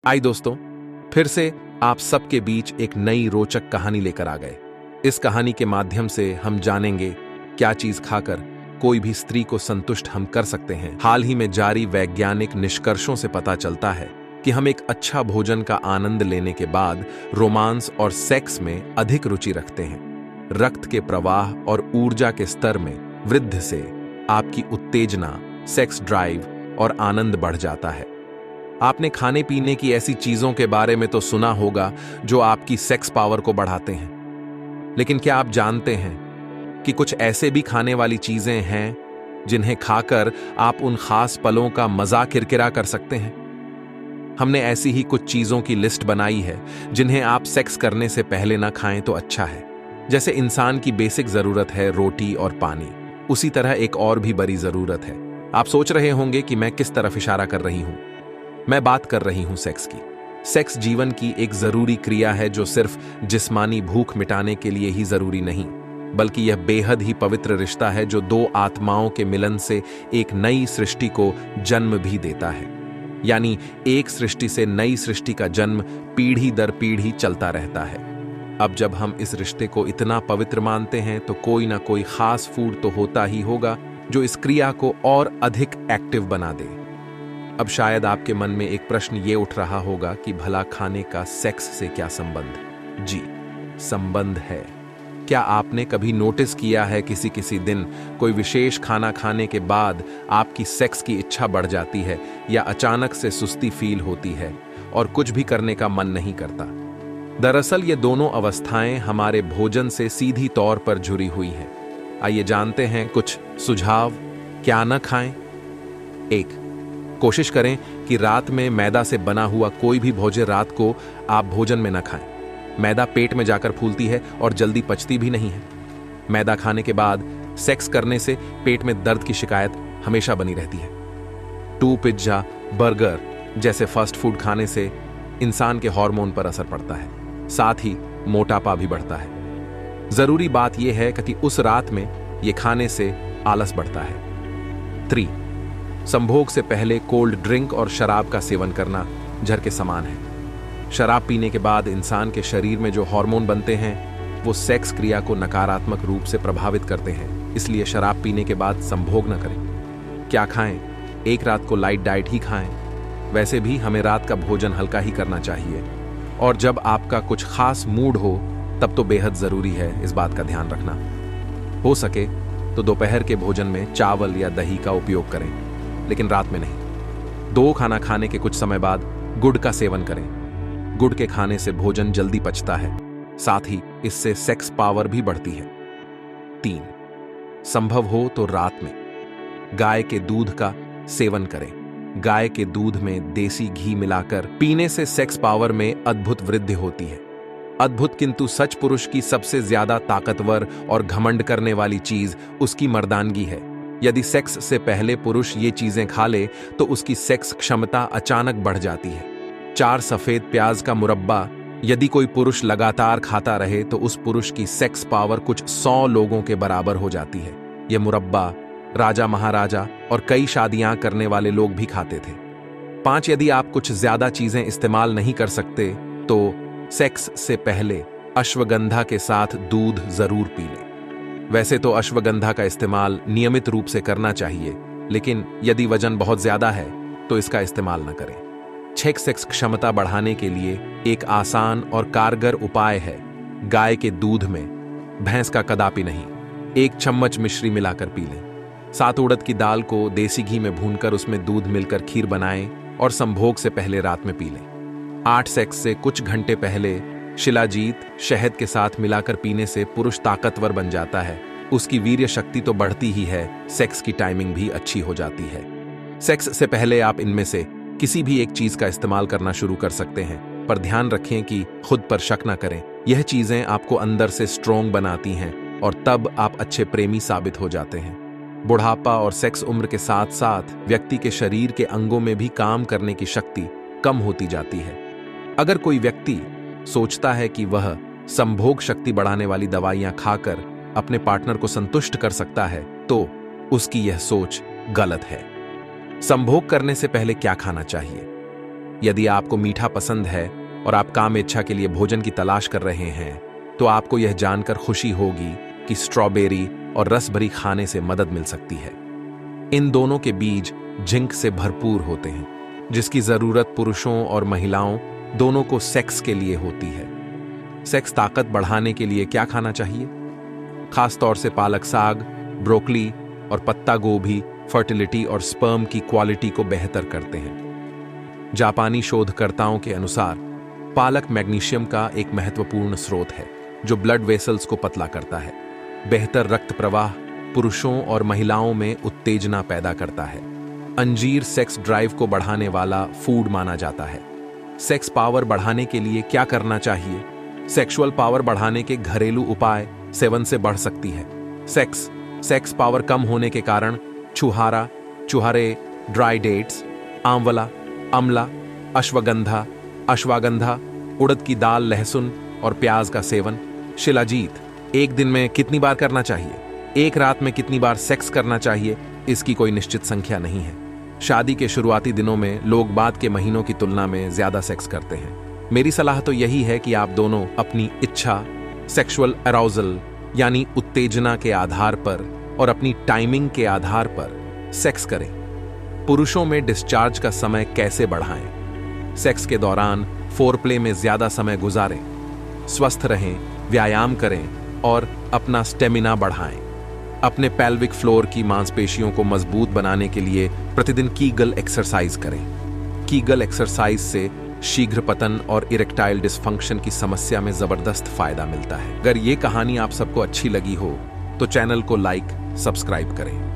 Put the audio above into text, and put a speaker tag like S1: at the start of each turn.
S1: आई दोस्तों, फिर से आप सबके बीच एक नई रोचक कहानी लेकर आ गए। इस कहानी के माध्यम से हम जानेंगे क्या चीज खाकर कोई भी स्त्री को संतुष्ट हम कर सकते हैं। हाल ही में जारी वैज्ञानिक निष्कर्षों से पता चलता है कि हम एक अच्छा भोजन का आनंद लेने के बाद रोमांस और सेक्स में अधिक रुचि रखते हैं। रक्त के प्रवाह और ऊर्जा के स्तर में वृद्धि से आपकी उत्तेजना, सेक्स ड्राइव और आनंद बढ़ जाता है। आपने खाने पीने की ऐसी चीजों के बारे में तो सुना होगा जो आपकी सेक्स पावर को बढ़ाते हैं, लेकिन क्या आप जानते हैं कि कुछ ऐसे भी खाने वाली चीजें हैं जिन्हें खाकर आप उन खास पलों का मजा किरकिरा कर सकते हैं। हमने ऐसी ही कुछ चीजों की लिस्ट बनाई है जिन्हें आप सेक्स करने से पहले ना खाएं तो अच्छा है। जैसे इंसान की बेसिक जरूरत है रोटी और पानी, उसी तरह एक और भी बड़ी जरूरत है। आप सोच रहे होंगे कि मैं किस तरफ इशारा कर रही हूं। मैं बात कर रही हूं सेक्स की। सेक्स जीवन की एक जरूरी क्रिया है जो सिर्फ जिस्मानी भूख मिटाने के लिए ही जरूरी नहीं, बल्कि यह बेहद ही पवित्र रिश्ता है जो दो आत्माओं के मिलन से एक नई सृष्टि को जन्म भी देता है। यानी एक सृष्टि से नई सृष्टि का जन्म पीढ़ी दर पीढ़ी चलता रहता है। अब जब हम इस रिश्ते को इतना पवित्र मानते हैं तो कोई ना कोई खास फूड तो होता ही होगा जो इस क्रिया को और अधिक एक्टिव बना दे। अब शायद आपके मन में एक प्रश्न ये उठ रहा होगा कि भला खाने का सेक्स से क्या संबंध? जी, संबंध है। क्या आपने कभी नोटिस किया है किसी दिन कोई विशेष खाना खाने के बाद आपकी सेक्स की इच्छा बढ़ जाती है या अचानक से सुस्ती फील होती है और कुछ भी करने का मन नहीं करता? दरअसल ये दोनों अवस्थाएं हमारे भोजन से सीधी तौर पर जुड़ी हुई हैं। आइए जानते हैं कुछ सुझाव क्या न खाएं। 1, कोशिश करें कि रात में मैदा से बना हुआ कोई भी भोजन रात को आप भोजन में न खाएं। मैदा पेट में जाकर फूलती है और जल्दी पचती भी नहीं है। मैदा खाने के बाद सेक्स करने से पेट में दर्द की शिकायत हमेशा बनी रहती है। 2, पिज्जा, बर्गर जैसे फास्ट फूड खाने से इंसान के हार्मोन पर असर पड़ता है, साथ ही मोटापा भी बढ़ता है। जरूरी बात यह है कि उस रात में यह खाने से आलस बढ़ता है। 3, संभोग से पहले कोल्ड ड्रिंक और शराब का सेवन करना जहर के समान है। शराब पीने के बाद इंसान के शरीर में जो हार्मोन बनते हैं वो सेक्स क्रिया को नकारात्मक रूप से प्रभावित करते हैं, इसलिए शराब पीने के बाद संभोग न करें। क्या खाएं? एक रात को लाइट डाइट ही खाएं। वैसे भी हमें रात का भोजन हल्का ही करना चाहिए, और जब आपका कुछ खास मूड हो तब तो बेहद जरूरी है इस बात का ध्यान रखना। हो सके तो दोपहर के भोजन में चावल या दही का उपयोग करें, लेकिन रात में नहीं। 2 खाना खाने के कुछ समय बाद गुड़ का सेवन करें। गुड़ के खाने से भोजन जल्दी पचता है, साथ ही इससे सेक्स पावर भी बढ़ती है। 3, संभव हो तो रात में गाय के दूध का सेवन करें। गाय के दूध में देसी घी मिलाकर पीने से सेक्स पावर में अद्भुत वृद्धि होती है। अद्भुत किंतु सच, पुरुष की सबसे ज्यादा ताकतवर और घमंड करने वाली चीज उसकी मर्दानगी है। यदि सेक्स से पहले पुरुष ये चीजें खा ले तो उसकी सेक्स क्षमता अचानक बढ़ जाती है। 4 सफेद प्याज का मुरब्बा यदि कोई पुरुष लगातार खाता रहे तो उस पुरुष की सेक्स पावर कुछ 100 लोगों के बराबर हो जाती है। यह मुरब्बा राजा, महाराजा और कई शादियां करने वाले लोग भी खाते थे। 5, यदि आप कुछ ज्यादा चीजें इस्तेमाल नहीं कर सकते तो सेक्स से पहले अश्वगंधा के साथ दूध जरूर पी लें। वैसे तो अश्वगंधा का इस्तेमाल नियमित रूप से करना चाहिए, लेकिन यदि वजन बहुत ज्यादा है तो इसका इस्तेमाल न करें। 6, सेक्स क्षमता बढ़ाने के लिए एक आसान और कारगर उपाय है गाय के दूध में, भैंस का कदापि नहीं, 1 चम्मच मिश्री मिलाकर पी लें। 7, उड़द की दाल को देसी घी में भूनकर उसमें दूध मिलकर खीर बनाएं और संभोग से पहले रात में पी लें। 8, सेक्स से कुछ घंटे पहले शिलाजीत शहद के साथ मिलाकर पीने से पुरुष ताकतवर बन जाता है। उसकी वीर्य शक्ति तो बढ़ती ही है, सेक्स की टाइमिंग भी अच्छी हो जाती है। सेक्स से पहले आप इनमें से किसी भी एक चीज का इस्तेमाल करना शुरू कर सकते हैं, पर ध्यान रखें कि खुद पर शक न करें। यह चीजें आपको अंदर से स्ट्रोंग बनाती हैं और तब आप अच्छे प्रेमी साबित हो जाते हैं। बुढ़ापा और सेक्स उम्र के साथ साथ व्यक्ति के शरीर के अंगों में भी काम करने की शक्ति कम होती जाती है। अगर कोई व्यक्ति सोचता है कि वह संभोग शक्ति बढ़ाने वाली दवाइयां खाकर अपने पार्टनर को संतुष्ट कर सकता है तो उसकी यह सोच गलत है। संभोग करने से पहले क्या खाना चाहिए? यदि आपको मीठा पसंद है और आप काम इच्छा के लिए भोजन की तलाश कर रहे हैं, तो आपको यह जानकर खुशी होगी कि स्ट्रॉबेरी और रस भरी खाने से मदद मिल सकती है। इन दोनों के बीज जिंक से भरपूर होते हैं, जिसकी जरूरत पुरुषों और महिलाओं दोनों को सेक्स के लिए होती है। सेक्स ताकत बढ़ाने के लिए क्या खाना चाहिए? खास तौर से पालक साग, ब्रोकली और पत्ता गोभी फर्टिलिटी और स्पर्म की क्वालिटी को बेहतर करते हैं। जापानी शोधकर्ताओं के अनुसार पालक मैग्नीशियम का एक महत्वपूर्ण स्रोत है, जो ब्लड वेसल्स को पतला करता है, बेहतर रक्त प्रवाह, पुरुषों और महिलाओं में उत्तेजना पैदा करता है। अंजीर सेक्स ड्राइव को बढ़ाने वाला फूड माना जाता है। सेक्स पावर बढ़ाने के लिए क्या करना चाहिए? सेक्सुअल पावर बढ़ाने के घरेलू उपाय सेवन से बढ़ सकती है। सेक्स पावर कम होने के कारण छुहारा, चुहारे, ड्राई डेट्स, आंवला, अमला, अश्वगंधा, उड़द की दाल, लहसुन और प्याज का सेवन। शिलाजीत, एक दिन में कितनी बार करना चाहिए? एक रात में कितनी बार सेक्स करना चाहिए? इसकी कोई निश्चित संख्या नहीं है। शादी के शुरुआती दिनों में लोग बाद के महीनों की तुलना में ज्यादा सेक्स करते हैं। मेरी सलाह तो यही है कि आप दोनों अपनी इच्छा, सेक्सुअल अराउजल यानी उत्तेजना के आधार पर और अपनी टाइमिंग के आधार पर सेक्स करें। पुरुषों में डिस्चार्ज का समय कैसे बढ़ाएं? सेक्स के दौरान फोरप्ले में ज्यादा समय गुजारें, स्वस्थ रहें, व्यायाम करें और अपना स्टेमिना बढ़ाएं। अपने पेल्विक फ्लोर की मांसपेशियों को मजबूत बनाने के लिए प्रतिदिन कीगल एक्सरसाइज करें। कीगल एक्सरसाइज से शीघ्र पतन और इरेक्टाइल डिस्फंक्शन की समस्या में जबरदस्त फायदा मिलता है। अगर ये कहानी आप सबको अच्छी लगी हो तो चैनल को लाइक, सब्सक्राइब करें।